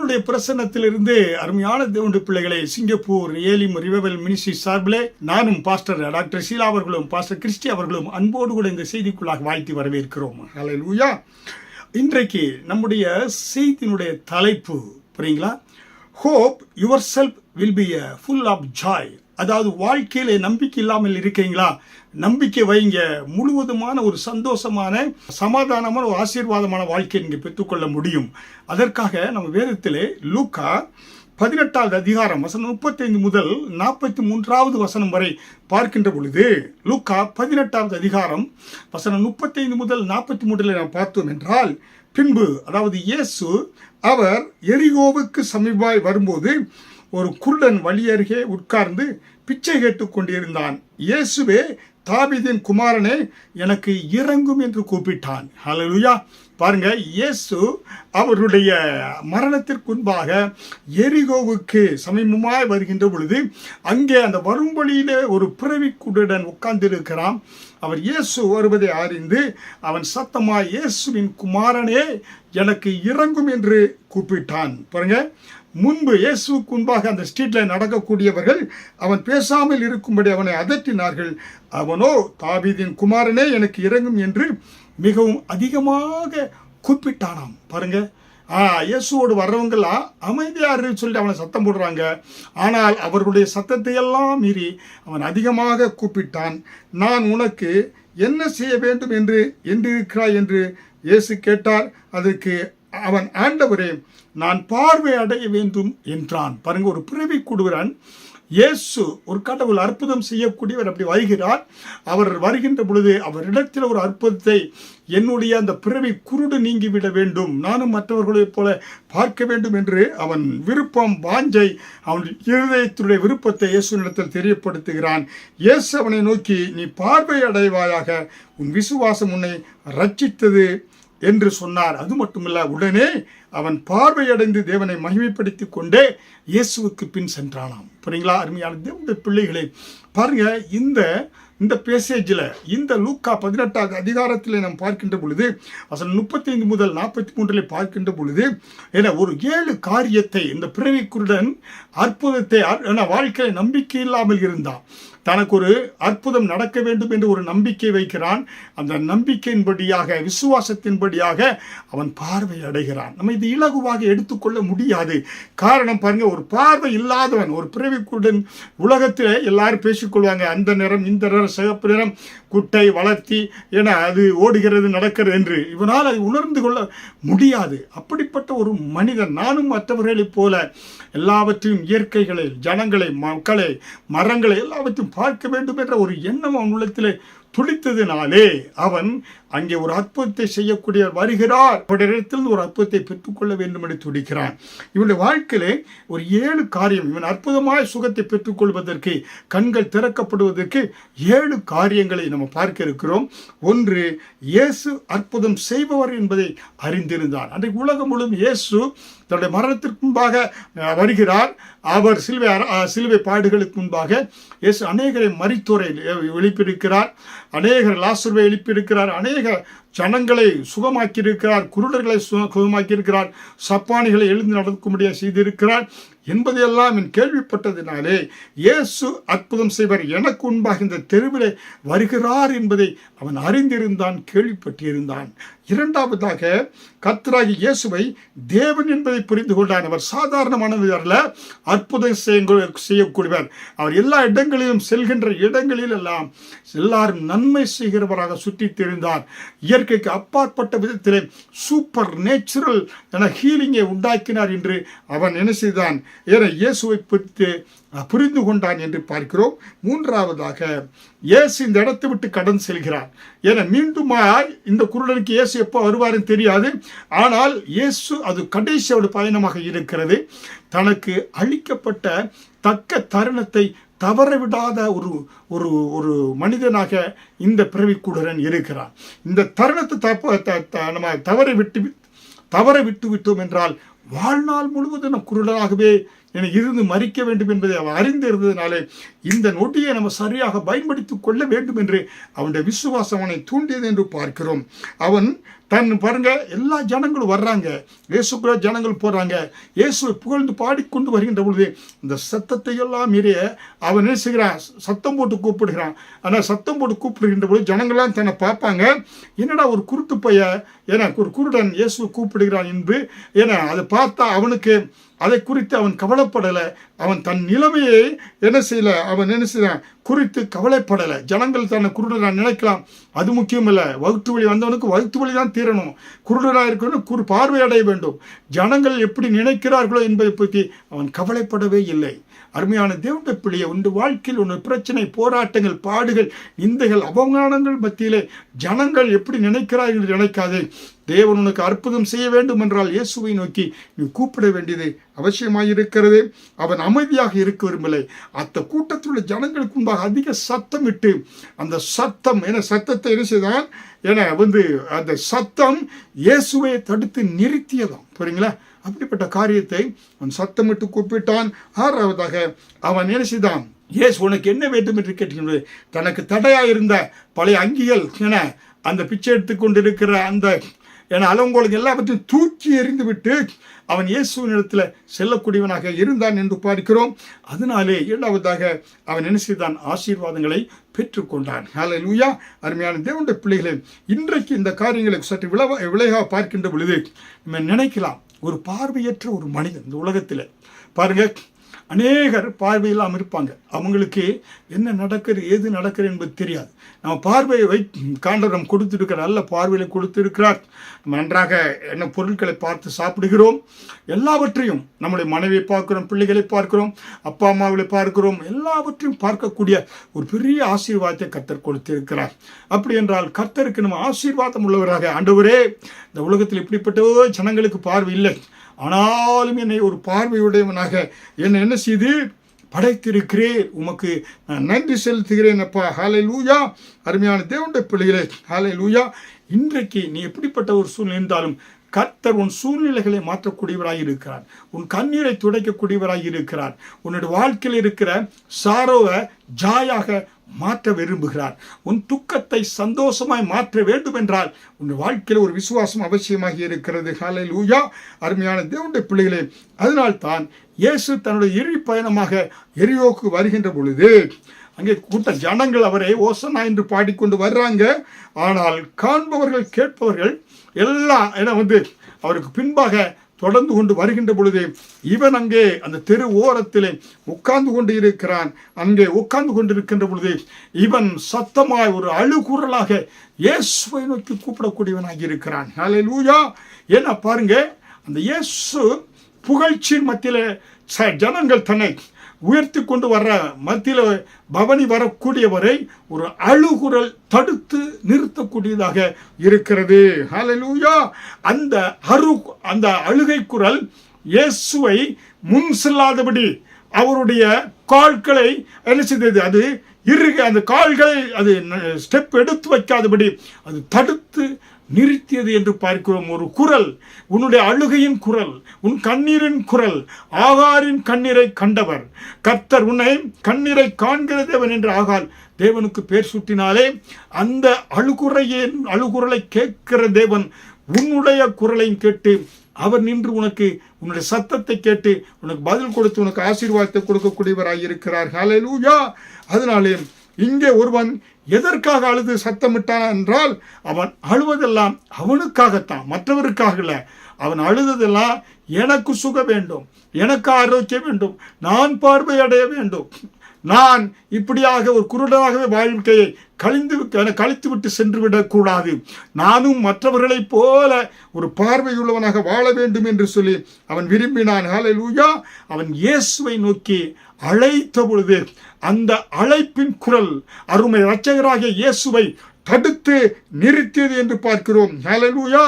தேவனுடைய பிரசன்னத்திலிருந்து அருமையான தேவனுடைய பிள்ளைகளை சிங்கப்பூர் ஏலிம் ரிவைவல் மினிஸ்ட்ரி சார்பிலே நானும் பாஸ்டர் டாக்டர் ஷீலா அவர்களும் பாஸ்டர் கிறிஸ்டி அவர்களும் அன்போடு கூட இந்த செய்திக்குள்ளாக வாழ்த்தி வரவேற்கிறோம். ஹல்லேலூயா. இன்றைக்கு நம்முடைய செய்தியினுடைய தலைப்பு புரியுங்களா? Hope yourself will be full of joy. அதாவது வாழ்க்கையில நம்பிக்கை இல்லாமல் இருக்கீங்களா? நம்பிக்கை வைங்க. முழுவதுமான ஒரு சந்தோஷமான சமாதானமான ஒரு ஆசீர்வாதமான வாழ்க்கையை நீங்க பெற்றுக்கொள்ள முடியும். அதற்காக நம்ம வேதத்திலே லூக்கா 18வது அதிகாரம் வசனம் 35 முதல் 43வது வசனம் வரை பார்க்கின்ற பொழுது, லூக்கா 18வது அதிகாரம் வசனம் 35 முதல் 43 நாம் பார்த்தோம் என்றால், பின்பு அதாவது இயேசு அவர் எரிகோவுக்கு சமீபமாய் வரும்போது ஒரு குருடன் வழி அருகே உட்கார்ந்து பிச்சை கேட்டுக் கொண்டிருந்தான். இயேசுவே, தாவீதின் குமாரனே, எனக்கு இரங்கும் என்று கூப்பிட்டான். ஹல்லேலூயா. பாருங்க, இயேசு அவருடைய மரணத்திற்கு முன்பாக எரிகோவுக்கு சமீபமாய் வருகின்ற பொழுது அங்கே அந்த வரும் வழியிலே ஒரு பிறவி குருடன் உட்கார்ந்திருக்கிறான். அவர் இயேசு வருவதை அறிந்து அவன் சத்தமாய், இயேசுவின் குமாரனே, எனக்கு இரங்கும் என்று கூப்பிட்டான். பாருங்க, முன்பு இயேசுவுக்கு முன்பாக அந்த ஸ்ட்ரீட்ல நடக்கக்கூடியவர்கள் அவன் பேசாமல் இருக்கும்படி அவனை அதட்டினார்கள். அவனோ, தாவீதின் குமாரனே, எனக்கு இரங்கும் என்று மிகவும் அதிகமாக கூப்பிட்டானாம். பாருங்க, இயேசுவோடு வர்றவங்கெல்லாம் அமைதியாரு சொல்லி அவனை சத்தம் போடுறாங்க. ஆனால் அவர்களுடைய சத்தத்தை எல்லாம் மீறி அவன் அதிகமாக கூப்பிட்டான். நான் உனக்கு என்ன செய்ய வேண்டும் என்று இருக்கிறாய் என்று இயேசு கேட்டார். அதற்கு அவன், ஆண்டவரே, நான் பார்வை அடைய வேண்டும் என்றான். பாருங்க, ஒரு பிறவி குருடன் இயேசு, ஒரு கடவுள் அற்புதம் செய்யக்கூடியவர், அப்படி வருகிறார். அவர் வருகின்ற பொழுது அவரிடத்தில் ஒரு அற்புதத்தை, என்னுடைய அந்த பிறவி குருடு நீங்கிவிட வேண்டும், நானும் மற்றவர்களைப் போல பார்க்க வேண்டும் என்று அவன் விருப்பம், வாஞ்சை, அவன் இருதயத்துடைய விருப்பத்தை இயேசுவினிடத்தில் தெரியப்படுத்துகிறான். இயேசு அவனை நோக்கி, நீ பார்வை அடைவாயாக, உன் விசுவாசம் உன்னை ரட்சித்தது என்று சொன்னார். அது மட்டுமல்ல, உடனே அவன் பார்வையடைந்து தேவனை மகிமைப்படுத்தி கொண்டே இயேசுவுக்கு பின் சென்றானாம். புரியுங்களா? அருமையான தேவனுடைய பிள்ளைகளை பாருங்க, இந்த பேசேஜில், இந்த லூக்கா 18வது அதிகாரத்தில் நாம் பார்க்கின்ற பொழுது வசனம் 35 முதல் 43 பார்க்கின்ற பொழுது ஒரு 7 காரியத்தை இந்த பிறவி குருடன் அற்புதத்தை வாழ்க்கையில் நம்பிக்கை இல்லாமல் இருந்தான். தனக்கு ஒரு அற்புதம் நடக்க வேண்டும் என்று ஒரு நம்பிக்கை வைக்கிறான். அந்த நம்பிக்கையின்படியாக, விசுவாசத்தின்படியாக அவன் பார்வை அடைகிறான். நம்ம இது இலகுவாக எடுத்துக்கொள்ள முடியாது. காரணம் பாருங்க, ஒரு பார்வை இல்லாதவன், ஒரு பிறவி குருடன், உலகத்தில் எல்லாரும் பேசிக்கொள்வாங்க, அந்த நிறம், இந்த நிறம், சிகப்பு நிறம், குட்டை வளர்த்தி என அது ஓடுகிறது, நடக்கிறது என்று. இவனால் அதை உணர்ந்து கொள்ள முடியாது. அப்படிப்பட்ட ஒரு மனிதன், நானும் மற்றவர்களைப் போல எல்லாவற்றையும், இயற்கைகளை, ஜனங்களை, மக்களை, மரங்களை எல்லாவற்றையும் பார்க்க வேண்டும் என்ற ஒரு எண்ணம் அவன் உள்ளத்திலே துடித்ததினாலே அவன் அங்கே ஒரு அற்புதத்தை செய்யக்கூடியவர் வருகிறார், அவரிடத்தில் ஒரு அற்புதத்தை பெற்றுக்கொள்ள வேண்டும் என்று துடிக்கிறான். இவனுடைய வாழ்க்கையிலே ஒரு 7 காரியம், இவன் அற்புதமாய் சுகத்தை பெற்றுக்கொள்வதற்கு, கண்கள் திறக்கப்படுவதற்கு 7 காரியங்களை நம்ம பார்க்க இருக்கிறோம். ஒன்று, இயேசு அற்புதம் செய்பவர் என்பதை அறிந்திருந்தான். அன்றைக்கு உலகம் முழுவதும் இயேசு தன்னுடைய மரணத்திற்கு முன்பாக வருகிறார். அவர் சிலுவை பாடுகளுக்கு முன்பாக இயேசு அநேகரை மரித்தோரை எழுப்பியிருக்கிறார், அநேகர் லாசருவை எழுப்பியிருக்கிறார், அநேக ஜனங்களை சுகமாக்கியிருக்கிறார், குருடர்களை சுகமாக்கியிருக்கிறார், சப்பானிகளை எழுந்து நடக்கும்படியாக செய்திருக்கிறார் என்பதையெல்லாம் கேள்விப்பட்டதினாலே இயேசு அற்புதம் செய்வர், எனக்கு முன்பாக இந்த தெருவிலே வருகிறார் என்பதை அவன் அறிந்திருந்தான், கேள்விப்பட்டிருந்தான். இரண்டாவதாக, கர்த்தராகிய இயேசுவை தேவன் என்பதை புரிந்து கொண்டான். அவர் சாதாரணமானவர் அல்ல, அற்புதம் செய்யக்கூடியவர். அவர் எல்லா இடங்களிலும், செல்கின்ற இடங்களில் எல்லாம் எல்லாரும் நன்மை செய்கிறவராக சுற்றித் தெரிந்தார். இயற்கைக்கு அப்பாற்பட்ட விதத்திலே சூப்பர் நேச்சுரல் என ஹீலிங்கை உண்டாக்கினார் என்று அவன் என்ன செய்தான்? இயேசுவை பற்றி புரிந்து கொண்டான் என்று பார்க்கிறோம். மூன்றாவதாக, இயேசு இந்த இடத்தை விட்டு கடன் செல்கிறார். மீண்டுமாய் இந்த குருடனுக்கு இயேசு எப்போ வருவாருன்னு தெரியாது. ஆனால் இயேசு அது கடைசியோட பயணமாக இருக்கிறது. தனக்கு அளிக்கப்பட்ட தக்க தருணத்தை தவறவிடாத ஒரு மனிதனாக இந்த பிறவி குருடன் இருக்கிறார். இந்த தருணத்தை நம்ம தவற விட்டு விட்டோம் என்றால் வாழ்நாள் முழுவதும் நம் குருடனாகவே எனக்கு இருந்து மறிக்க வேண்டும் என்பதை அவன் அறிந்திருந்ததினாலே இந்த நொடியை நம்ம சரியாக பயன்படுத்திக் கொள்ள வேண்டும் என்று அவனுடைய விசுவாசம் அவனை தூண்டியது என்று பார்க்கிறோம். அவன் பாருங்க, எல்லா ஜனங்களும் வர்றாங்க, இயேசுக்குள்ள ஜனங்கள் போறாங்க, இயேசுவை புகழ்ந்து பாடிக்கொண்டு வருகின்ற பொழுது இந்த சத்தத்தை எல்லாம் மீறிய அவன் என்ன செய்கிறான், சத்தம் போட்டு கூப்பிடுகிறான். ஆனால் சத்தம் போட்டு கூப்பிடுகின்ற பொழுது ஜனங்கள்லாம் தன்னை பார்ப்பாங்க, என்னடா ஒரு குருட்டு பைய, ஏன்னா ஒரு குருடன் இயேசுவை கூப்பிடுகிறான் என்று, ஏன்னா அதை பார்த்தா அவனுக்கு அதை குறித்து அவன் கவலைப்படலை. அவன் தன் நிலைமையை என்ன செய்யறான் குறித்து கவலைப்படலை. ஜனங்கள் தன்னை குருடனா நினைக்கலாம், அது முக்கியம் இல்லை. வகுத்து வழி வந்தவனுக்கு வகுத்து வழி தான் தீரணும். குருடனாக இருக்கணும், பார்வை அடைய வேண்டும். ஜனங்கள் எப்படி நினைக்கிறார்களோ என்பதை பற்றி அவன் கவலைப்படவே இல்லை. அருமையான தேவனுடைய பிள்ளையை, உண்டு வாழ்க்கையில் ஒன்று பிரச்சனை, போராட்டங்கள், பாடுகள், நிந்தைகள், அவமானங்கள் மத்தியிலே ஜனங்கள் எப்படி நினைக்கிறார்கள் என்று நினைக்காதே. தேவன் உனக்கு அற்புதம் செய்ய வேண்டும் என்றால் இயேசுவை நோக்கி நீ கூப்பிட வேண்டியது அவசியமாயிருக்கிறது. அவன் அமைதியாக இருக்க விரும்பலை. அந்த கூட்டத்தில் உள்ள ஜனங்களுக்கு முன்பாக அதிக சத்தம் இட்டு, அந்த சத்தம் சத்தத்தை என்ன செய்தான், அந்த சத்தம் இயேசுவை தடுத்து நிறுத்தியதாம். புரியுங்களா? அப்படிப்பட்ட காரியத்தை அவன் சத்தமிட்டு கூப்பிட்டான். ஆறாவதாக அவன் என்ன செய்தான், இயேசு உனக்கு என்ன வேண்டும் என்று கேட்கின்றது. தனக்கு தடையாக இருந்த பழைய அங்கிகள் அந்த பிச்சை எடுத்து கொண்டிருக்கிற அந்த அலங்கோலங்கள் எல்லாவற்றையும் தூக்கி எறிந்து விட்டு அவன் இயேசுவினிடத்தில் செல்லக்கூடியவனாக இருந்தான் என்று பார்க்கிறோம். அதனாலே ஏழாவதாக அவன் என்ன செய்தான், ஆசீர்வாதங்களை பெற்றுக்கொண்டான். ஹல்லேலூயா. அருமையான தேவனுடைய பிள்ளைகளே, இன்றைக்கு இந்த காரியங்களை சற்று விளைவாக பார்க்கின்ற பொழுது நம்ம நினைக்கலாம், ஒரு பார்வையற்ற ஒரு மனிதன் இந்த உலகத்தில் பாருங்க, அநேகர் பார்வையில்லாமல் இருப்பாங்க. அவங்களுக்கு என்ன நடக்குது, ஏது நடக்குது என்பது தெரியாது. நம்ம பார்வையை காண்டரம் கொடுத்திருக்கிற நல்ல பார்வையில் கொடுத்திருக்கிறார். நம்ம நன்றாக என்ன பொருட்களை பார்த்து சாப்பிடுகிறோம். எல்லாவற்றையும் நம்முடைய மனைவியை பார்க்கிறோம், பிள்ளைகளை பார்க்கிறோம், அப்பா அம்மாவை பார்க்கிறோம். எல்லாவற்றையும் பார்க்கக்கூடிய ஒரு பெரிய ஆசீர்வாதத்தை கர்த்தர் கொடுத்திருக்கிறார். அப்படி என்றால் கர்த்தருக்கு நம்ம ஆசீர்வாதம் உள்ளவராக, ஆண்டவரே இந்த உலகத்தில் இப்படிப்பட்ட ஜனங்களுக்கு பார்வை இல்லை, ஆனாலும் என்னை ஒரு பார்வையுடையவனாக என்னை என்ன செய்து படைத்திருக்கிறேன், உமக்கு நான் நன்றி செலுத்துகிறேன் அப்பா. ஹல்லேலூயா. அருமையான தேவனுடைய பிள்ளைகளே, ஹல்லேலூயா. இன்றைக்கு நீ எப்படிப்பட்ட ஒரு சூழ்நிலை இருந்தாலும் கர்த்தர் உன் சூழ்நிலைகளை மாற்றக்கூடியவராக இருக்கிறார். உன் கண்ணீரை துடைக்கக்கூடியவராக இருக்கிறார். உன்னுடைய வாழ்க்கையில் இருக்கிற சாரோவை ஜாயாக மாற்ற விரும்புகிறார். உன் துக்கத்தை சந்தோஷமாய் மாற்ற வேண்டும் என்றால் உன் வாழ்க்கையில் ஒரு விசுவாசம் அவசியமாக இருக்கிறது. ஹல்லேலூயா. அருமையான தேவனுடைய பிள்ளைகளே, அதனால்தான் இயேசு தன்னுடைய இறுதி பயணமாக எரியோக்கு வருகின்ற பொழுது அங்கே கூட்ட ஜனங்கள் அவரை ஓசனா என்று பாடிக்கொண்டு வர்றாங்க. ஆனால் காண்பவர்கள் கேட்பவர்கள் எல்லாம் அவருக்கு பின்பாக தொடர்ந்து கொண்டு வருகின்ற பொழுது இவன் அங்கே அந்த தெரு ஓரத்திலே உட்கார்ந்து கொண்டு இருக்கிறான். அங்கே உட்கார்ந்து கொண்டிருக்கின்ற பொழுது இவன் சத்தமாய் ஒரு அழுகுரலாக இயேசுவை நோக்கி கூப்பிடக்கூடியவனாக இருக்கிறான். ஹல்லேலூயா. ஏன்னா பாருங்க, அந்த இயேசு புகழ்ச்சியின் மத்தியிலே ஜனங்கள் தன்னை உயர்த்தி கொண்டு வர்ற மத்தியில் பவனி வரக்கூடியவரை ஒரு அழுகுரல் தடுத்து நிறுத்தக்கூடியதாக இருக்கிறது. ஹல்லேலூயா. அந்த அழுகை குரல் இயேசுவை முன் செல்லாதபடி அவருடைய கால்களை என்ன செய்தது, அது அந்த கால்களை அது ஸ்டெப் எடுத்து வைக்காதபடி அது தடுத்து நிறுத்தியது என்று பார்க்கிறோம். ஒரு குரல், உன்னுடைய அழுகையின் குரல், உன் கண்ணீரின் குரல். ஆகாரின் கண்ணீரை கண்டவர் கர்த்தர், உன்னை கண்ணீரை காண்கிற தேவன் என்று ஆகார் தேவனுக்கு பேர் சூட்டினாலே அந்த அழுகுரலை கேட்கிற தேவன் உன்னுடைய குரலையும் கேட்டு அவர் நின்று உனக்கு உன்னுடைய சத்தத்தை கேட்டு உனக்கு பதில் கொடுத்து உனக்கு ஆசீர்வாதத்தை கொடுக்கக்கூடியவராக இருக்கிறார். ஹல்லேலூயா. அதனாலே இங்கே ஒருவன் எதற்காக அழுது சத்தமிட்டான் என்றால் அவன் அழுவதெல்லாம் அவனுக்காகத்தான், மற்றவருக்காக இல்லை. அவன் அழுததெல்லாம் எனக்கு சுகம் வேண்டும், எனக்கு ஆரோக்கியம் வேண்டும், நான் பார்வை அடைய வேண்டும், நான் இப்படியாக ஒரு குருடனாகவே வாழ்க்கையை கழித்து விட்டு சென்று விடக்கூடாது, நானும் மற்றவர்களைப் போல ஒரு பார்வையுள்ளவனாக வாழ வேண்டும் என்று சொல்லி அவன் விரும்பினான். ஹல்லேலூயா. அவன் இயேசுவை நோக்கி அழைத்த பொழுது அந்த அழைப்பின் குரல் அருமை இரட்சகராகிய இயேசுவை தடுத்து நிறுத்தியது என்று பார்க்கிறோம். ஹல்லேலூயா.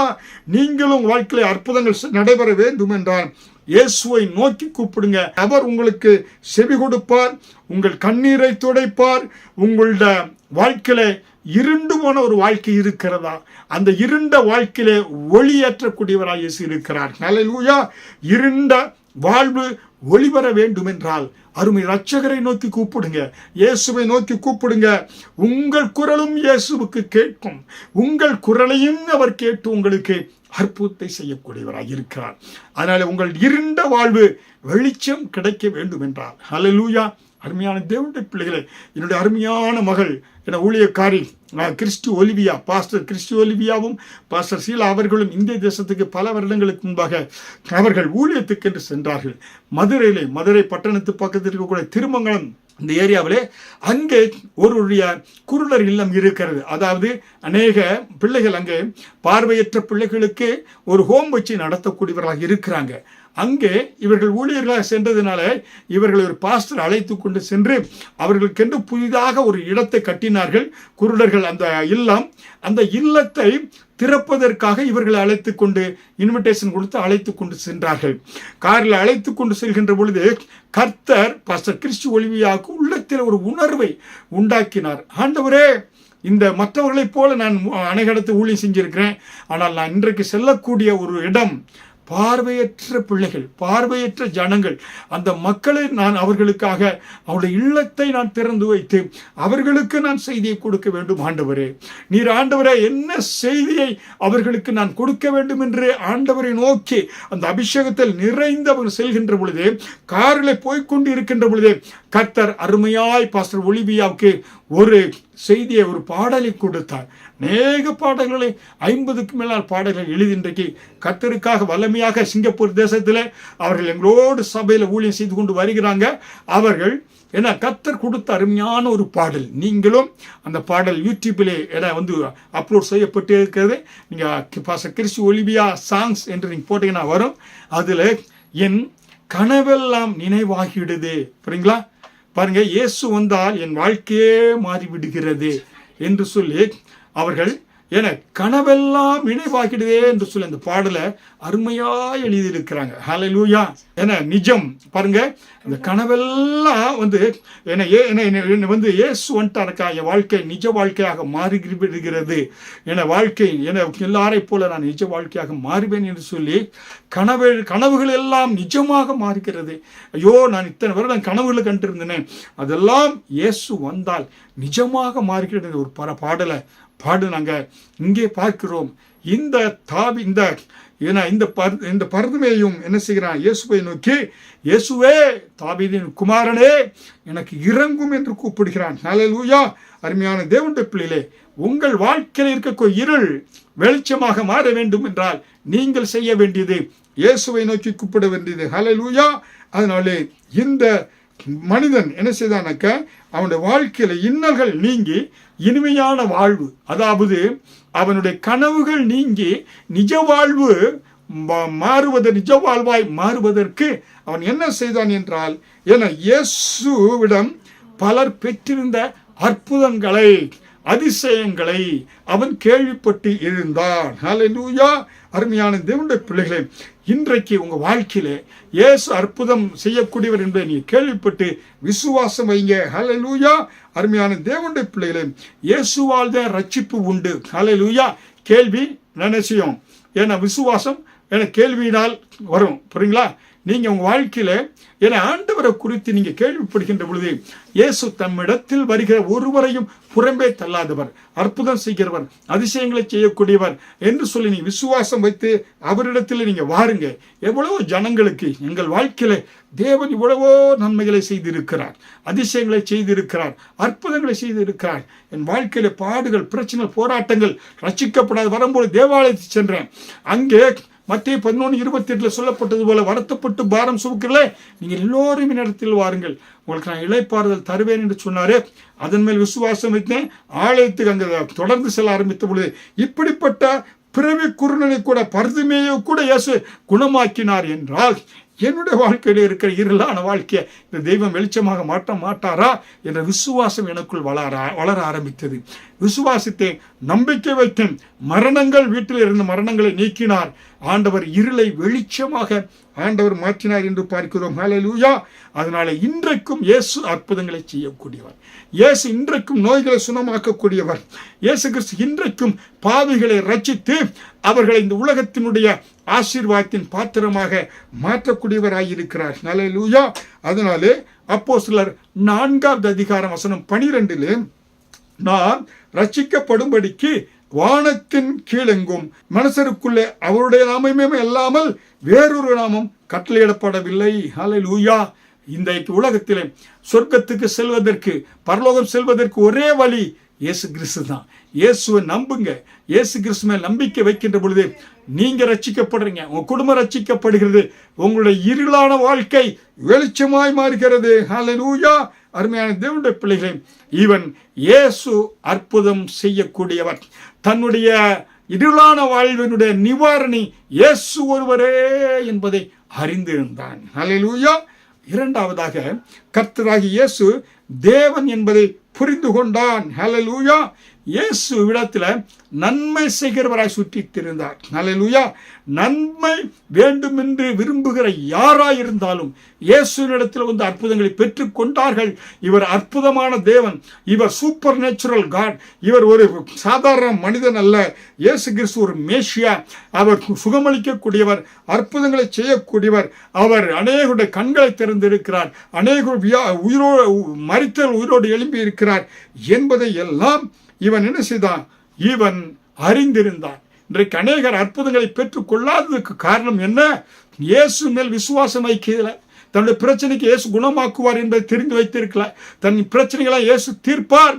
நீங்களும் வாழ்க்கையில் அற்புதங்கள் நடைபெற வேண்டும் என்றால் இயேசுவை நோக்கி கூப்பிடுங்க. அவர் உங்களுக்கு செவி கொடுப்பார், உங்கள் கண்ணீரை துடைப்பார், உங்களுடைய வாழ்க்கையில இருண்டு போன ஒரு வாழ்க்கை இருக்கிறதா? அந்த இருண்ட வாழ்க்கையிலே ஒளியேற்றக்கூடியவராய் இயேசு இருக்கிறார். ஹல்லேலூயா. இருண்ட வாழ்வு ஒளிவர வேண்டும் என்றால் அருமை இரட்சகரை நோக்கி கூப்பிடுங்க, இயேசுவை நோக்கி கூப்பிடுங்க. உங்கள் குரலும் இயேசுவுக்கு கேட்கும். உங்கள் குரலையும் அவர் கேட்டு உங்களுக்கு அற்புதத்தை செய்யக்கூடியவராக இருக்கிறார். அதனால உங்கள் இருண்ட வாழ்வு வெளிச்சம் கிடைக்க வேண்டும் என்றால், ஹல்லேலூயா. அருமையான தேவனுடைய பிள்ளைகளே, என்னுடைய அருமையான மகள், என ஊழியக்காரி கிறிஸ்டி ஒலிவியா, பாஸ்டர் கிறிஸ்டி ஒலிவியாவும் பாஸ்டர் சீலா அவர்களும் இந்திய தேசத்துக்கு பல வருடங்களுக்கு முன்பாக அவர்கள் ஊழியத்துக்கு என்று சென்றார்கள். மதுரை பட்டணத்து பக்கத்தில் இருக்கக்கூடிய திருமங்கலம் இந்த ஏரியாவிலே அங்கே ஒருவருடைய குருடர் இல்லம் இருக்கிறது. அதாவது அநேக பிள்ளைகள் அங்கே பார்வையற்ற பிள்ளைகளுக்கு ஒரு ஹோம் வச்சு நடத்தக்கூடியவர்களாக இருக்கிறாங்க. அங்கே இவர்கள் ஊழியர்களாக சென்றதுனால இவர்கள் ஒரு பாஸ்டர் அழைத்து கொண்டு சென்று அவர்களுக்கென்று புதிதாக ஒரு இடத்தை கட்டினார்கள் குருடர்கள். அந்த இல்லத்தை திறப்பதற்காக இவர்களை அழைத்து கொண்டு இன்விடேஷன் கொடுத்து அழைத்து கொண்டு சென்றார்கள். காரில் அழைத்து கொண்டு செல்கின்ற பொழுது கர்த்தர் பாஸ்டர் கிறிஸ்டி ஒலிவியாவுக்கு உள்ளத்தில் ஒரு உணர்வை உண்டாக்கினார். ஆண்டவரே, இந்த மற்றவர்களைப் போல நான் அநேக இடத்து ஊழியம் செஞ்சிருக்கிறேன், ஆனால் நான் இன்றைக்கு செல்லக்கூடிய ஒரு இடம் பார்வையற்ற பிள்ளைகள், பார்வையற்ற ஜனங்கள், அந்த மக்களை நான் அவர்களுக்காக அவருடைய இல்லத்தை நான் திறந்து வைத்து அவர்களுக்கு நான் செய்தியை கொடுக்க வேண்டும். ஆண்டவரே, நீர் ஆண்டவரே என்ன செய்தியை அவர்களுக்கு நான் கொடுக்க வேண்டும் என்று ஆண்டவரை நோக்கி அந்த அபிஷேகத்தில் நிறைந்து அவர் செல்கின்ற பொழுது, காரில் போய்கொண்டு இருக்கின்ற பொழுது கர்த்தர் அருமையாய் பாஸ்டர் ஒலிவியாவுக்கு ஒரு செய்தியை, ஒரு பாடலை கொடுத்தார். அநேக பாடல்களை 50க்கு மேலான பாடல்கள் எழுதி இன்றைக்கு கர்த்தருக்காக வல்லமையாக சிங்கப்பூர் தேசத்தில் அவர்கள் எங்களோடு சபையில் ஊழியம் செய்து கொண்டு வருகிறாங்க. அவர்கள் ஏன்னா கர்த்தர் கொடுத்த அருமையான ஒரு பாடல். நீங்களும் அந்த பாடல் யூடியூப்பிலே அப்லோட் செய்யப்பட்டு இருக்கிறது. நீங்கள் பாஸ்டர் கிறிஸ்டி ஒலிவியா சாங்ஸ் என்று நீங்கள் போட்டீங்கன்னா வரும். அதில் என் கனவெல்லாம் நினைவாகிடுது. புரியுங்களா? பாருங்க, இயேசு வந்தால் என் வாழ்க்கையே மாறிவிடுகிறது என்று சொல்லி அவர்கள் என கனவெல்லாம் நினைவாகிடுதே என்று சொல்லி அந்த பாடலை அருமையாக எழுதியிருக்கிறாங்க. ஹல்லேலூயா. என நிஜம் பாருங்க, அந்த கனவெல்லாம் இயேசு வந்துட்டாருக்கா, என் வாழ்க்கை நிஜ வாழ்க்கையாக மாறிவிடுகிறது, என வாழ்க்கை எல்லாரை போல நான் நிஜ வாழ்க்கையாக மாறுவேன் என்று சொல்லி கனவுகள் எல்லாம் நிஜமாக மாறுகிறது. ஐயோ, நான் இத்தனை வருடம் கனவுகளை கண்டிருந்தேன், அதெல்லாம் இயேசு வந்தால் நிஜமாக மாறுகிறது. ஒரு பாடலை பாடுனாங்க. இங்கே பார்க்கிறோம் இந்த பர்துமேயும் என்ன செய்கிறான், இயேசுவை நோக்கி, இயேசுவே தாவீதின் குமாரனே எனக்கு இறங்கும் என்று கூப்பிடுகிறான். ஹல்லேலூயா. அருமையான தேவனுடைய பிள்ளைகளே, உங்கள் வாழ்க்கையில் இருக்கக்கூடிய இருள் வெளிச்சமாக மாற வேண்டும் என்றால் நீங்கள் செய்ய வேண்டியது இயேசுவை நோக்கி கூப்பிட வேண்டியது. ஹல்லேலூயா. அதனாலே இந்த மனிதன் என்ன செய்தானாக்க, அவனுடைய வாழ்க்கையில இன்னல்கள் நீங்கி இனிமையான வாழ்வு, அதாவது அவனுடைய கனவுகள் நீங்கி நிஜ வாழ்வு நிஜ வாழ்வாய் மாறுவதற்கு அவன் என்ன செய்தான் என்றால், இயேசுவிடம் பலர் பெற்றிருந்த அற்புதங்களை, அதிசயங்களை அவன் கேள்விப்பட்டு இருந்தான். ஹல்லேலூயா. அருமையான தேவனுடைய பிள்ளைகளே, இன்றைக்கு உங்க வாழ்க்கையில இயேசு அற்புதம் செய்யக்கூடியவர் என்பதை நீ கேள்விப்பட்டு விசுவாசம் வைங்க. ஹல்லேலூயா. அருமையான தேவனுடைய பிள்ளைகளே, இயேசுவால் தான் ரட்சிப்பு உண்டு. ஹல்லேலூயா. கேள்வி நினைச்சியும் விசுவாசம் கேள்வியினால் வரும். புரியுங்களா? நீங்க உங்க வாழ்க்கையில ஆண்டவரை குறித்து நீங்க கேள்விப்படுகின்ற பொழுது, இயேசு தம்மிடத்தில் வருகிற ஒருவரையும் புறம்பே தள்ளாதவர், அற்புதம் செய்கிறவர், அதிசயங்களை செய்யக்கூடியவர் என்று சொல்லி நீங்க விசுவாசம் வைத்து அவரிடத்தில் நீங்க வாருங்க. எவ்வளவோ ஜனங்களுக்கு எங்கள் வாழ்க்கையில தேவன் இவ்வளவோ நன்மைகளை செய்திருக்கிறார், அதிசயங்களை செய்திருக்கிறார், அற்புதங்களை செய்திருக்கிறார். என் வாழ்க்கையில பாடுகள், பிரச்சனை, போராட்டங்கள், ரட்சிக்கப்படாத வரும்போது தேவாலயத்தை சென்றேன். அங்கே மத்தேயு 11:28 சொல்லப்பட்டது போல, வருத்தப்பட்டு பாரம் சுமக்கிறீர்களே, நீங்கள் எல்லோரும் இடத்தில் வாருங்கள், உங்களுக்கு நான் இளைப்பாறுதல் தருவேன் என்று சொன்னாரே. அதன் மேல் விசுவாசம் வைத்தேன். ஆலயத்துக்கு அங்கே தொடர்ந்து செல்ல ஆரம்பித்த பொழுது இப்படிப்பட்ட பிறவி குருடனை கூட, பர்துமேயை கூட இயேசு குணமாக்கினார் என்றால், என்னுடைய வாழ்க்கையில் இருக்கிற இருளான வாழ்க்கையை இந்த தெய்வம் வெளிச்சமாக மாற்ற மாட்டாரா என்ற விசுவாசம் எனக்குள் வளர ஆரம்பித்தது. விசுவாசித்தேன், நம்பிக்கை வைத்தேன். மரணங்கள், வீட்டில் இருந்த மரணங்களை நீக்கினார். ஆண்டவர் இருளை வெளிச்சமாக ஆண்டவர் மாற்றினார் என்று பார்க்கிறோம். ஹல்லேலூயா. அதனால இன்றைக்கும் இயேசு அற்புதங்களை செய்யக்கூடியவர். இயேசு இன்றைக்கும் நோய்களை சுனமாக்கக்கூடியவர். இயேசு கிறிஸ்து இன்றைக்கும் பாவிகளை ரட்சித்து அவர்களை இந்த உலகத்தினுடைய ஆசீர்வாதத்தின் பாத்திரமாக மாற்றக்கூடியவராயிருக்கிறார். ஹல்லேலூயா. அதனாலே அப்போஸ்தலர் 4ஆம் அதிகாரம் வசனம் 12 நான் ரட்சிக்கப்படும்படிக்கு வானத்தின் கீழெங்கும் மனுஷருக்குள்ளே அவருடைய நாமமே அல்லாமல் வேறொரு நாமம் கட்டளையிடப்படவில்லை. ஹல்லேலூயா. இந்த உலகத்திலே சொர்க்கத்துக்கு செல்வதற்கு, பரலோகம் செல்வதற்கு ஒரே வழி இயேசு கிறிஸ்து தான். இயேசுவை நம்புங்க. இயேசு கிறிஸ்து மேல் நம்பிக்கை வைக்கின்ற பொழுது நீங்க ரட்சிக்கப்படுறீங்க, உங்க குடும்பம் ரட்சிக்கப்படுகிறது, உங்களுடைய இருளான வாழ்க்கை வெளிச்சமாய் மாறுகிறது. ஹல்லேலூயா. அருமையான தேவனுடைய பிள்ளைகளே, இவன் இயேசு அற்புதம் செய்யக்கூடியவர். தன்னுடைய இருளான வாழ்வினுடைய நிவாரணி இயேசு ஒருவரே என்பதை அறிந்திருந்தான். ஹல்லேலூயா. இரண்டாவதாக, கர்த்தராகிய இயேசு தேவன் என்பதை புரிந்து கொண்டான். ஹல்லேலூயா. இயேசு இடத்துல நன்மை செய்கிறவராய் சுற்றித் திரிந்தார். ஹல்லேலூயா. நன்மை வேண்டும் என்று விரும்புகிற யாராயிருந்தாலும் இயேசுவினிடத்தில் வந்து அற்புதங்களை பெற்றுக் கொண்டார்கள். இவர் அற்புதமான தேவன், இவர் சூப்பர் நேச்சுரல் காட், இவர் ஒரு சாதாரண மனிதன் அல்ல. இயேசு கிறிஸ்து ஒரு மேசியா, அவர் சுகமளிக்கக்கூடியவர், அற்புதங்களை செய்யக்கூடியவர். அவர் அநேகருடைய கண்களை திறந்திருக்கிறார், அநேகர் மரித்தல் உயிரோடு எழும்பி இருக்கிறார் என்பதை எல்லாம் இவன் என்ன செய்தான்? இவன் அறிந்திருந்தான். இன்றைக்கு அநேகர் அற்புதங்களை பெற்றுக் கொள்ளாததுக்கு காரணம் என்ன? இயேசு மேல் விசுவாசம் வைக்கல. தன்னுடைய பிரச்சனைக்கு இயேசு குணமாக்குவார் என்பதை தெரிந்து வைத்திருக்கல. தன் பிரச்சனைகளை இயேசு தீர்ப்பார்,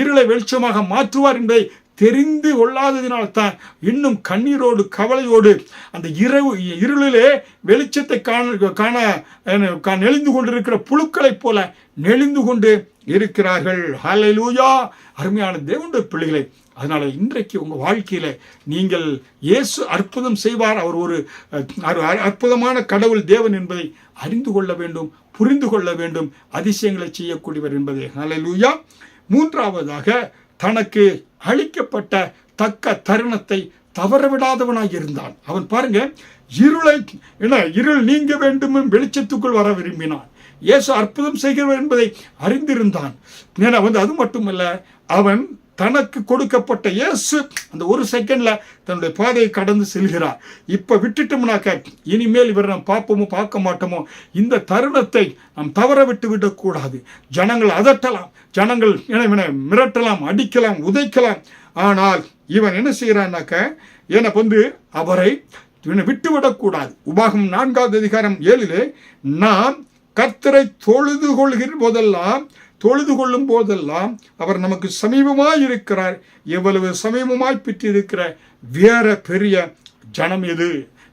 இருளை வெளிச்சமாக மாற்றுவார் என்பதை தெரிந்து கொள்ளாததினால்தான் இன்னும் கண்ணீரோடு கவலையோடு அந்த இருளிலே வெளிச்சத்தை காண நெளிந்து கொண்டிருக்கிற புழுக்களைப் போல நெளிந்து கொண்டு இருக்கிறார்கள். ஹல்லேலூயா. அருமையான தேவனுடைய பிள்ளைகளை, அதனால இன்றைக்கு உங்க வாழ்க்கையில நீங்கள் இயேசு அற்புதம் செய்வார், அவர் ஒரு அற்புதமான கடவுள் தேவன் என்பதை அறிந்து கொள்ள வேண்டும், புரிந்து கொள்ள வேண்டும். அதிசயங்களை செய்யக்கூடியவர் என்பதை. ஹல்லேலூயா. மூன்றாவதாக, தனக்கு அளிக்கப்பட்ட தக்க தருணத்தை தவறவிடாதவனாய் இருந்தான். அவன் பாருங்க, இருள் நீங்க வேண்டும் வெளிச்சத்துக்குள் வர விரும்பினான். இயேசு அற்புதம் செய்கிறவர் என்பதை அறிந்திருந்தான். அது மட்டுமல்ல, அவன் தனக்கு கொடுக்கப்பட்ட இயேசு அந்த ஒரு செகண்ட்ல தன்னுடைய பாதையை கடந்து செல்கிறார். இப்ப விட்டுட்டோம்னாக்க இனிமேல் இவர் நாம் பார்ப்போமோ பார்க்க மாட்டோமோ, இந்த தருணத்தை நாம் தவற விட்டு விடக்கூடாது. ஜனங்கள் அதட்டலாம், ஜனங்கள் மிரட்டலாம், அடிக்கலாம், உதைக்கலாம். ஆனால் இவன் என்ன செய்யறான்னாக்க, எனக்கு அவரை விட்டுவிடக்கூடாது. உபாகம் 4ஆம் அதிகாரம் 7 நாம் கர்த்தரை தொழுது கொள்ளும் போதெல்லாம் அவர் நமக்கு சமீபமாய் இருக்கிறார். எவ்வளவு சமீபமாய் பெற்றிருக்கிற வேற பெரிய ஜனம் எது?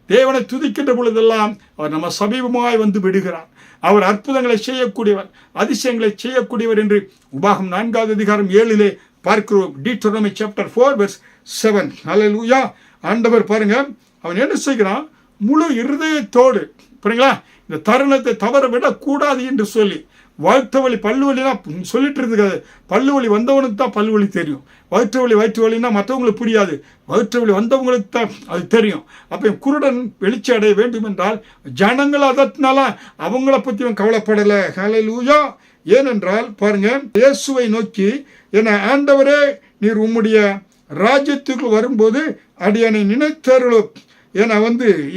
தேவனை துதிக்கின்ற பொழுதெல்லாம் அவர் நம்ம சமீபமாய் வந்து விடுகிறார். அவர் அற்புதங்களை செய்யக்கூடியவர், அதிசயங்களை செய்யக்கூடியவர் என்று உபாகம் 4ஆம் அதிகாரம் 7 பார்க்கிறோம். Deuteronomy chapter 4 verse 7. ஹல்லேலூயா. ஆண்டவர் பாருங்க, அவன் என்ன செய்கிறான்? முழு இருதயத்தோடு, புரியுங்களா, இந்த தருணத்தை தவற விடக்கூடாது என்று சொல்லி வயிற்று வலி பல்லு வலிலாம் சொல்லிட்டு இருந்துக்காது. பல்லு வலி வந்தவனுக்கு தான் பல்லு வலி தெரியும். வயிற்று வலின்னா மற்றவங்களுக்கு புரியாது, வயிற்று வலி வந்தவங்களுக்கு தான் அது தெரியும். அப்போ குருடன் வெளிச்சம் அடைய வேண்டும் என்றால் ஜனங்கள் அதனால அவங்கள பற்றி அவன் கவலைப்படலை. ஹல்லேலூயா. ஏனென்றால் பாருங்க, இயேசுவை நோக்கி, என ஆண்டவரே, நீர் உம்முடைய ராஜ்யத்துக்கு வரும்போது அடியனை நினைத்தருளும் என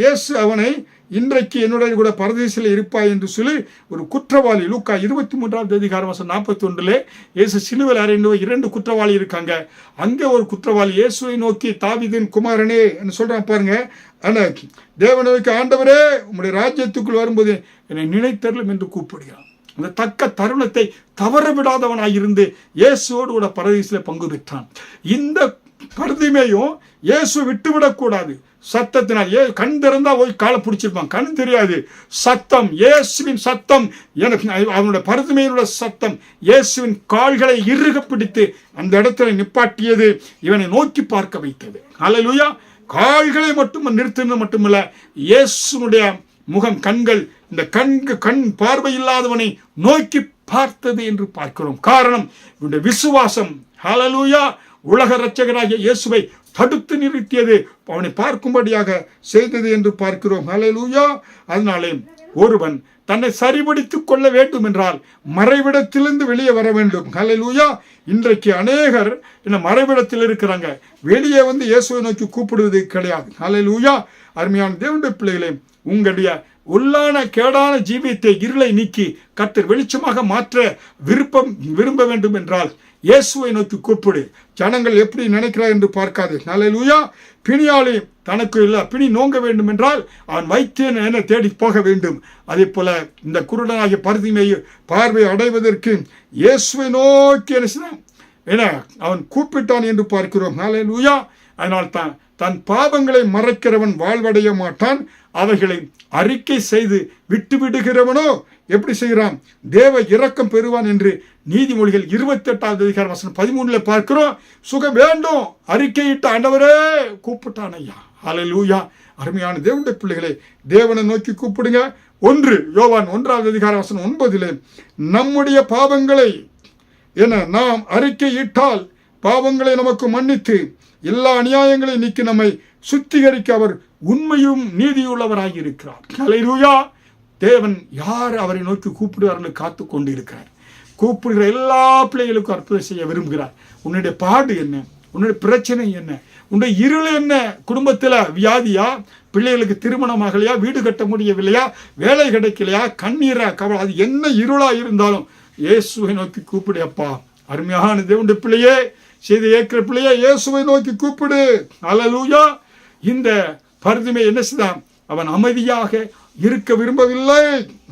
இயேசு அவனை, இன்றைக்கு என்னுடைய கூட பரதேசில் இருப்பாய் என்று சொல்லி ஒரு குற்றவாளி, லூக்கா 23ஆம் அதிகாரம் 41 இயேசு சிலுவையில் அறைந்த 2 குற்றவாளி இருக்காங்க. அங்கே ஒரு குற்றவாளி இயேசுவை நோக்கி, தாவீதின் குமாரனே என்று சொல்றான் பாருங்க. ஆனால் தேவனுக்கு, ஆண்டவரே, உம்முடைய ராஜ்யத்துக்குள் வரும்போது என்னை நினைத்தருளும் என்று கூப்பிடுகிறான். அந்த தக்க தருணத்தை தவற விடாதவனாய் இருந்து இயேசுவோடு கூட பரதேசில் பங்கு பெற்றான். இந்த பரதிமையும் இயேசு விட்டுவிடக்கூடாது. சத்தத்தினால் கண் திறந்தா போய் காலை பிடிச்சிருப்பான், கண் தெரியாது. சத்தம், இயேசுவின் சத்தம், எனக்கு அவனுடைய பரதுமையினுடைய சத்தம் இயேசுவின் கால்களை இறுக பிடித்து அந்த இடத்துல நிப்பாட்டியது, இவனை நோக்கி பார்க்க வைத்தது. ஹல்லேலூயா. கால்களை மட்டும் நிறுத்தினது மட்டுமல்ல, இயேசுனுடைய முகம், கண்கள், இந்த கண் பார்வை இல்லாதவனை நோக்கி பார்த்தது என்று பார்க்கிறோம். காரணம், இவனுடைய விசுவாசம். ஹல்லேலூயா. உலக இரட்சகராகிய இயேசுவை தடுத்து நிறுத்தியது, அவனை பார்க்கும்படியாக செய்தது என்று பார்க்கிறோம். ஹல்லேலூயா. அதனாலே ஒருவன் தன்னை சரிபடுத்திக் கொள்ள வேண்டும் என்றால் மறைவிடத்திலிருந்து வெளியே வர வேண்டும். ஹல்லேலூயா. இன்றைக்கு அநேகர் இந்த மறைவிடத்தில் இருக்கிறாங்க, வெளியே வந்து இயேசுவை நோக்கி கூப்பிடுவது கிடையாது. ஹல்லேலூயா. அருமையான தேவனுடைய பிள்ளைகளே, உங்களுடைய உள்ளான கேடான ஜீவியத்தை, இருளை நீக்கி கர்த்தர் வெளிச்சமாக மாற்ற விரும்ப வேண்டும் என்றால் இயேசுவை நோக்கி கூப்பிடு. ஜனங்கள் எப்படி நினைக்கிறார் என்று பார்க்காது. ஹல்லேலூயா. பிணியாளி தனக்கு இல்லை பிணி நோங்க வேண்டும் என்றால் அவன் வைத்தியன் என தேடி போக வேண்டும். அதே போல இந்த குருடனாகிய பர்திமேயு பார்வை அடைவதற்கு இயேசுவை நோக்கி என அவன் கூப்பிட்டான் என்று பார்க்கிறோம். ஹல்லேலூயா. அதனால் தான் தன் பாவங்களை மறைக்கிறவன் வாழ்வடைய மாட்டான், அவைகளை அறிக்கை செய்து விட்டு விடுகிறவனோ எப்படி செய்கிறான், தேவ இரக்கம் பெறுவான் என்று நீதிமொழிகள் 28வது அதிகாரம் வசனம் 13 பார்க்கிறோம். சுகம் வேண்டும் அறிக்கையிட்ட ஆண்டவரே கூப்பிட்டான் ஐயா. ஹல்லேலூயா. அருமையான தேவனுடைய பிள்ளைகளை, தேவனை நோக்கி கூப்பிடுங்க. 1 யோவான் 1வது அதிகாரம் வசனம் 9 நம்முடைய பாவங்களை நாம் அறிக்கையிட்டால் பாவங்களை நமக்கு மன்னித்து எல்லா அநியாயங்களை நீக்கி நம்மை சுத்திகரிக்க அவர் உண்மையும் நீதியுள்ளவராகி இருக்கிறார். ஹல்லேலூயா. தேவன் யார் அவரை நோக்கி கூப்பிடுவார்கள் காத்து கொண்டு இருக்கிறார். கூப்பிடுகிற எல்லா பிள்ளைகளுக்கும் அற்புதம் செய்ய விரும்புகிறார். உன்னுடைய பாடு என்ன, உன்னுடைய பிரச்சனை என்ன, உன்னுடைய இருள் என்ன, குடும்பத்தில் வியாதியா, பிள்ளைகளுக்கு திருமணமாகலையா, வீடு கட்ட முடியவில்லையா, வேலை கிடைக்கலையா, கண்ணீரா, கவலை, அது என்ன இருளா இருந்தாலும் இயேசுவை நோக்கி கூப்பிடு. அப்பா அருமையான தேவனுடைய பிள்ளையே, செய்தி ஏற்கிற பிள்ளையே, இயேசுவை நோக்கி கூப்பிடு. ஹல்லேலூயா. இந்த பர்திமே என்ன செய்தான், அவன் அமைதியாக இருக்க விரும்பவில்லை.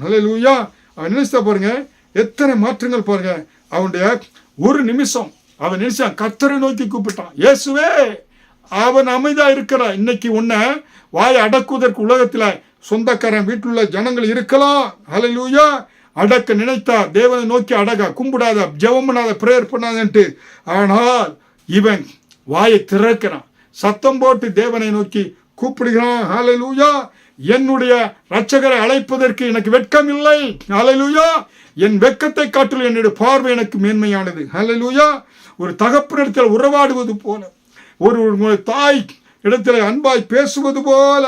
ஹல்லேலூயா. அவன் நினைச்சா பாருங்க, எத்தனை மாற்றங்கள் பாருங்க. அவனுடைய ஒரு நிமிஷம் அவன் நினைச்சான், கர்த்தரை நோக்கி கூப்பிட்டான், இயேசுவே. அவன் அமைதியா இருக்கிறான். இன்னைக்கு உன்னை வாயை அடக்குவதற்கு உலகத்துல சொந்தக்காரன் வீட்டுள்ள ஜனங்கள் இருக்கலாம். ஹல்லேலூயா. அடக்க நினைத்தா தேவனை நோக்கி அடக, கும்பிடாத, ஜெபம் பண்ணாத, பிரேயர் பண்ணாதன்ட்டு. ஆனால் இவன் வாயை திறக்கிறான், சத்தம் போட்டு தேவனை நோக்கி கூப்பிடுகிறான். ஹல்லேலூயா. என்னுடைய இரட்சகரை அழைப்பதற்கு எனக்கு வெட்கம் இல்லை. ஹல்லேலூயா. என் வெட்கத்தை காட்டிலும் என்னுடைய பார்வை எனக்கு மேன்மையானது. ஹல்லேலூயா. ஒரு தகப்பனிடத்தில் உறவாடுவது போல, ஒரு தாய் இடத்துல அன்பாய் பேசுவது போல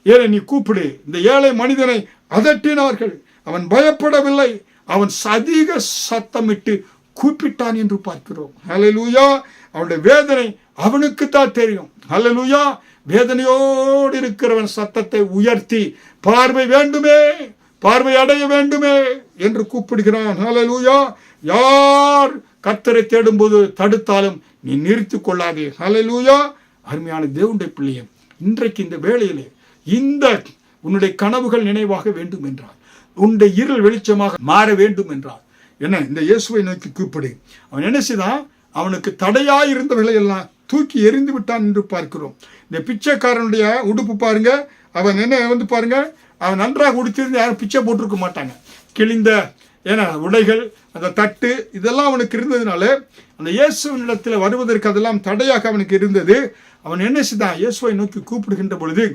ஏழை நீ கூப்பிடு. இந்த ஏழை மனிதனை அதட்டினார்கள், அவன் பயப்படவில்லை, அவன் அதிக சத்தமிட்டு கூப்பிட்டான் என்று பார்க்கிறோம். ஹல்லேலூயா. அவனுடைய வேதனை அவனுக்கு தான் தெரியும். ஹல்லேலூயா. வேதனையோடு இருக்கிறவன் சத்தத்தை உயர்த்தி பார்வை வேண்டுமே, பார்வை அடைய வேண்டுமே என்று கூப்பிடுகிறான். ஹல்லேலூயா. யார் கர்த்தரை தேடும்போது தடுத்தாலும் நீ நிறுத்தி கொள்ளாதே. ஹல்லேலூயா. அருமையான தேவனுடைய பிள்ளையே, இன்றைக்கு இந்த வேளையிலே இந்த உன்னுடைய கனவுகள் நினைவாக வேண்டும் என்றால், உன்னுடைய இருள் வெளிச்சமாக மாற வேண்டும் என்றால் என்ன, இந்த இயேசுவை நோக்கி கூப்பிடு. அவன் என்ன செய்தான், அவனுக்கு தடையாய் இருந்தவர்களை எல்லாம் தூக்கி எறிந்து விட்டான் என்று பார்க்கிறோம். இந்த பிச்சைக்காரனுடைய உடுப்பு பாருங்க, அவன் என்ன பாருங்க, அவன் நன்றாக உடுத்திருந்து யாரும் பிச்சை போட்டிருக்க மாட்டாங்க. கிழிந்த உடைகள், அந்த தட்டு, இதெல்லாம் அவனுக்கு இருந்ததுனால அந்த இயேசுவினிடத்தில் வருவதற்கு அதெல்லாம் தடையாக அவனுக்கு இருந்தது. அவன் என்ன செய்தான், இயேசுவை நோக்கி கூப்பிடுகின்ற பொழுது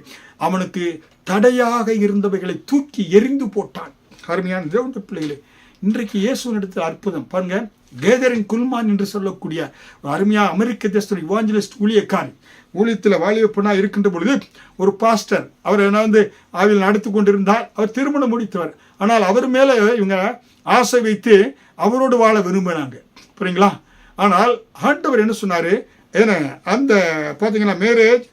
அவனுக்கு தடையாக இருந்தவைகளை தூக்கி எறிந்து போட்டான். அருமையான தேவனுடைய பிள்ளைகளே, இன்றைக்கு இயேசுவினிடத்தில் அற்புதம் பாருங்க. கேதரின் குல்மான் என்று சொல்லக்கூடிய அருமையாக அமெரிக்க தேச இவாஞ்சலிஸ்ட் ஊழியக்காரன், ஊழியத்தில் வாலிபனா இருக்கின்ற பொழுது ஒரு பாஸ்டர் அவர் ஆவியில் நடத்தி கொண்டிருந்தார். அவர் திருமணம் முடித்தவர். ஆனால் அவர் மேலே இவங்க ஆசை வைத்து அவரோடு வாழ விரும்பினாங்க. புரியுங்களா? ஆனால் ஆண்டவர் என்ன சொன்னார், அந்த பார்த்தீங்கன்னா மேரேஜ்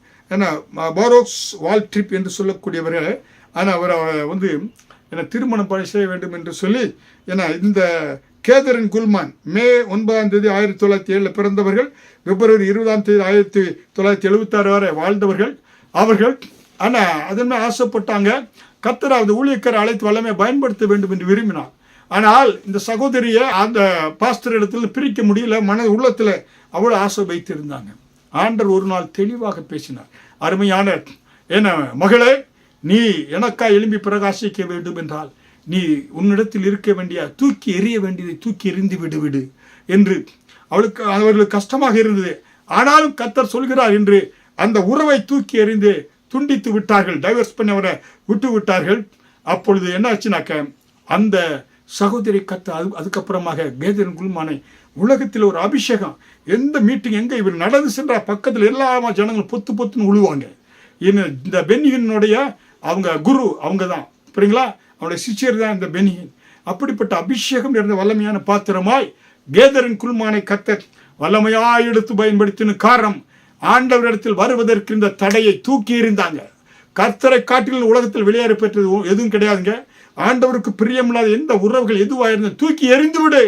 பாரோக்ஸ் வால் ட்ரிப் என்று சொல்லக்கூடியவர்கள், ஆனால் அவர் திருமணம் செய்ய வேண்டும் என்று சொல்லி இந்த கேதரின் குல்மான் மே 9ஆம் தேதி 1907 பிறந்தவர்கள், பிப்ரவரி 20ஆம் தேதி 1976 வரை வாழ்ந்தவர்கள். அவர்கள் ஆனால் அதன் ஆசைப்பட்டாங்க. கர்த்தர் அந்த ஊழியக்காரரை அழைத்து வல்லமை பயன்படுத்த வேண்டும் என்று விரும்பினார். ஆனால் இந்த சகோதரியை அந்த பாஸ்டர் இடத்துல பிரிக்க முடியல. உள்ளத்தில் அவ்வளோ ஆசை வைத்திருந்தாங்க. ஆண்டவர் ஒரு நாள் தெளிவாக பேசினார். அருமையான மகளே, நீ எனக்கா எழும்பி பிரகாசிக்க வேண்டும் என்றால் நீ உன்னிடத்தில் இருக்க வேண்டிய தூக்கி எறிய வேண்டியதை தூக்கி எறிந்து விடு என்று அவர்களுக்கு கஷ்டமாக இருந்தது. ஆனாலும் கர்த்தர் சொல்கிறார் என்று அந்த உறவை தூக்கி எறிந்து துண்டித்து விட்டார்கள். டைவர்ஸ் பண்ணி அவரை விட்டு விட்டார்கள். அப்பொழுது என்ன ஆச்சுனாக்க, அந்த சகோதரி அதுக்கப்புறமாக கேதரின் குல்மானை உலகத்தில் ஒரு அபிஷேகம், எந்த மீட்டிங் எங்கே இவர் நடந்து சென்ற பக்கத்தில் எல்லா ஜனங்களும் பொத்துன்னு உழுவாங்க. இந்த பென்னிகனுடைய அவங்க குரு அவங்க தான், புரியுங்களா, அவனுடைய சிஷ்யர் தான் இந்த பென்னிகன். அப்படிப்பட்ட அபிஷேகம் இருந்த வல்லமையான பாத்திரமாய் கேதரின் குல்மானை கர்த்தர் வல்லமையாய் எடுத்து பயன்படுத்தின காரணம், ஆண்டவரிடத்தில் வருவதற்கு இந்த தடையை தூக்கி எறிந்தாங்க. கர்த்தரை காட்டில் உலகத்தில் வெளியேற பெற்றது எதுவும் கிடையாதுங்க. ஆண்டவருக்கு பிரியமில்லாத எந்த உறவுகள் எதுவாக இருந்த தூக்கி எறிந்து விடு.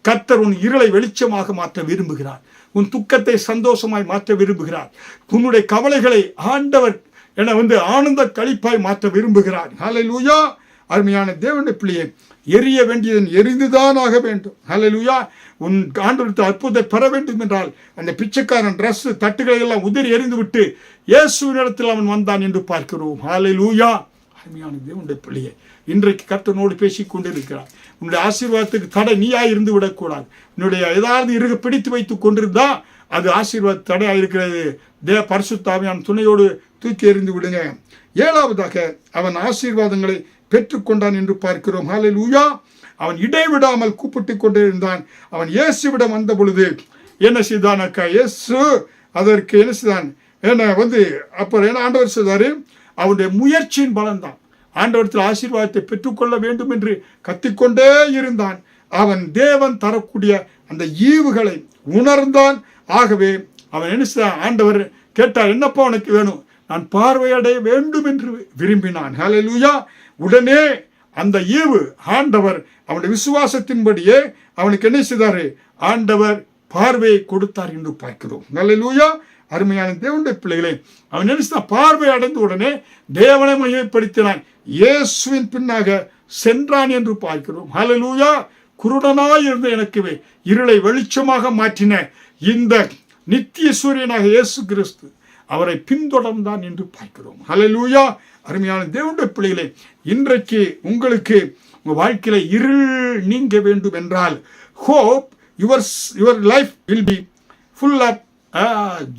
கர்த்தர் உன் இருளை வெளிச்சமாக மாற்ற விரும்புகிறார். உன் துக்கத்தை சந்தோஷமாய் மாற்ற விரும்புகிறார். உன்னுடைய கவலைகளை ஆண்டவர் ஆனந்த களிப்பாய் மாற்ற விரும்புகிறார். ஹல்லேலூயா. அருமையான தேவனுடைய பிள்ளையை, எரிய வேண்டியதன் எரிந்துதான் ஆக வேண்டும். ஹல்லேலூயா. உன் ஆண்டவருக்கு அற்புதத்தை பெற வேண்டும் என்றால் அந்த பிச்சைக்காரன் ட்ரெஸ் தட்டுகளை எல்லாம் உதறி எறிந்து விட்டு இயேசுவினிடத்தில் அவன் வந்தான் என்று பார்க்கிறோம். ஹல்லேலூயா. அருமையான தேவனுடைய பிள்ளையை, இன்றைக்கு கர்த்தனோடு பேசிக் கொண்டிருக்கிறார். உன்னுடைய ஆசீர்வாதத்துக்கு தடை நீயாய் இருந்து விடக்கூடாது. உன்னுடைய ஏதாவது இருக பிடித்து வைத்துக் கொண்டிருந்தா அது ஆசீர்வாத தடையாக இருக்கிறது. பரிசுத்த ஆவியானவர் துணையோடு தூக்கி எறிந்து விடுங்க. ஏழாவதாக அவன் ஆசீர்வாதங்களை பெற்றுக்கொண்டான் என்று பார்க்கிறோம். ஹல்லேலூயா. அவன் இடைவிடாமல் கூப்பிட்டு கொண்டே இருந்தான். அவன் இயேசுவிடம் வந்த பொழுது என்ன செய்தான் அக்கா? இயேசு அதற்கு என்ன செய்தான்? அப்புறம் ஆண்டவர் செய்தாரு, அவனுடைய முயற்சியின் பலன்தான். ஆண்டவரத்தில் ஆசீர்வாதத்தை பெற்றுக்கொள்ள வேண்டும் என்று கத்திக்கொண்டே இருந்தான். அவன் தேவன் தரக்கூடிய அந்த ஈவுகளை உணர்ந்தான். ஆகவே அவன் என்ன செய்தான்? ஆண்டவர் கேட்டார், என்னப்பா உனக்கு வேணும்? நான் பார்வையடைய வேண்டும் என்று விரும்பினான். ஹல்லேலூயா. உடனே அந்த ஈவு ஆண்டவர் அவனுடைய விசுவாசத்தின்படியே அவனுக்கு என்ன செய்தாரு? ஆண்டவர் பார்வையை கொடுத்தார் என்று பார்க்கிறோம். ஹல்லேலூயா. அருமையான தேவனுடைய பிள்ளைகளே, அவன் என்ன பார்வை அடைந்த உடனே தேவனை மையப்படுத்தினான், இயேசுவின் பின்னாக சென்றான் என்று பார்க்கிறோம். ஹல்லேலூயா. குருடனாய் இருந்த எனக்கு இருளை வெளிச்சமாக மாற்றின இந்த நித்திய சூரியனாக இயேசு கிறிஸ்து அவரை பின்தொடர்ந்தான் என்று பார்க்கிறோம். ஹல்லேலூயா. அருமையான தேவனுடைய பிள்ளைகளே, இன்றைக்கு உங்களுக்கு உங்கள் வாழ்க்கையில இருள் நீங்க வேண்டும் என்றால், hope your life will be full of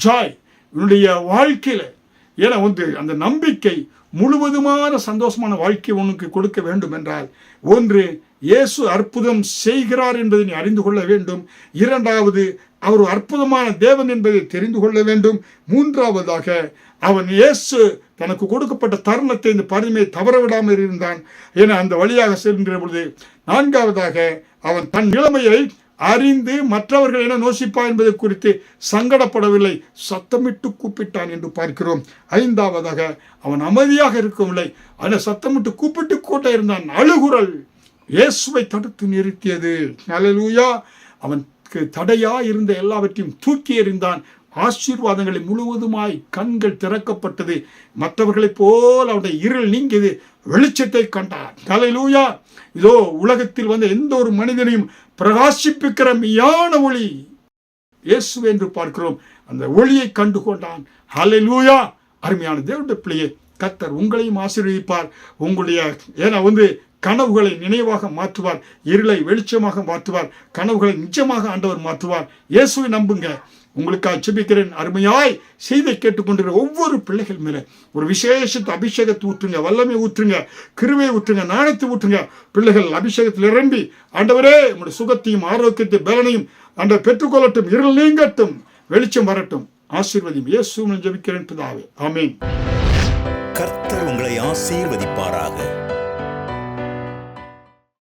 joy. உன்னுடைய வாழ்க்கையில அந்த நம்பிக்கை முழுவதுமான சந்தோஷமான வாழ்க்கை உனக்கு கொடுக்க வேண்டும் என்றால், ஒன்று, இயேசு அற்புதம் செய்கிறார் என்பதை நீ அறிந்து கொள்ள வேண்டும். இரண்டாவது, அவர் அற்புதமான தேவன் என்பதை தெரிந்து கொள்ள வேண்டும். மூன்றாவதாக, அவன் இயேசு தனக்கு கொடுக்கப்பட்ட தருணத்தை இந்த பரிமையை தவறவிடாமல் இருந்தான். அந்த வழியாக செல்கிற பொழுது, நான்காவதாக, அவன் தன் நிலைமையை அறிந்து மற்றவர்கள் என்ன நோசிப்பா என்பதை குறித்து சங்கடப்படவில்லை, சத்தமிட்டு கூப்பிட்டான் என்று பார்க்கிறோம். ஐந்தாவதாக, அவன் அமைதியாக இருக்கவில்லை, சத்தமிட்டு கூப்பிட்டு கூட்ட இருந்தான். அழுகுரல் இயேசுவை தடுத்து நிறுத்தியது. ஹல்லேலூயா. அவனுக்கு தடையா இருந்த எல்லாவற்றையும் தூக்கி எறிந்தான். ஆசீர்வாதங்களை முழுவதுமாய் கண்கள் திறக்கப்பட்டது. மற்றவர்களைப் போல் அவனுடைய இருள் நீங்கியது, வெளிச்சத்தை கண்டார். ஹல்லேலூயா. இதோ உலகத்தில் வந்த எந்த ஒரு மனிதனையும் பிரகாசிப்பிக்கிற மெய்யான ஒளி இயேசு என்று பார்க்கிறோம். அந்த ஒளியை கண்டு கொண்டான். ஹல்லேலூயா. அருமையான தேவனுடைய பிள்ளையே, கர்த்தர் உங்களையும் ஆசீர்வதிப்பார். உங்களுடைய கனவுகளை நினைவாக மாற்றுவார், இருளை வெளிச்சமாக மாற்றுவார், கனவுகளை நிஜமாக ஆண்டவர் மாற்றுவார். இயேசுவை நம்புங்க. உங்களுக்காக ஜெபிக்கிறேன். அருமையாய் செய்தி கேட்டுக்கொண்டிருக்கிற ஒவ்வொரு பிள்ளைகள் மேல ஒரு விசேஷத்தை அபிஷேகத்தை ஊற்றுங்க, வல்லமை ஊற்றுங்க, கிருபையை ஊற்றுங்க, நாணத்தை ஊற்றுங்க. பிள்ளைகள் அபிஷேகத்தில் நிரம்பி ஆண்டவரே உங்களுடைய சுகத்தையும் ஆரோக்கியத்தையும் பலனையும் ஆண்டவர் பெற்றுக்கொள்ளட்டும். இருள் நீங்கட்டும், வெளிச்சம் வரட்டும். ஆசீர்வதியும். இயேசுவின் ஜெபிக்கிறேன் பிதாவே. ஆமென். கர்த்தர் உங்களை ஆசீர்வதிப்பாராக.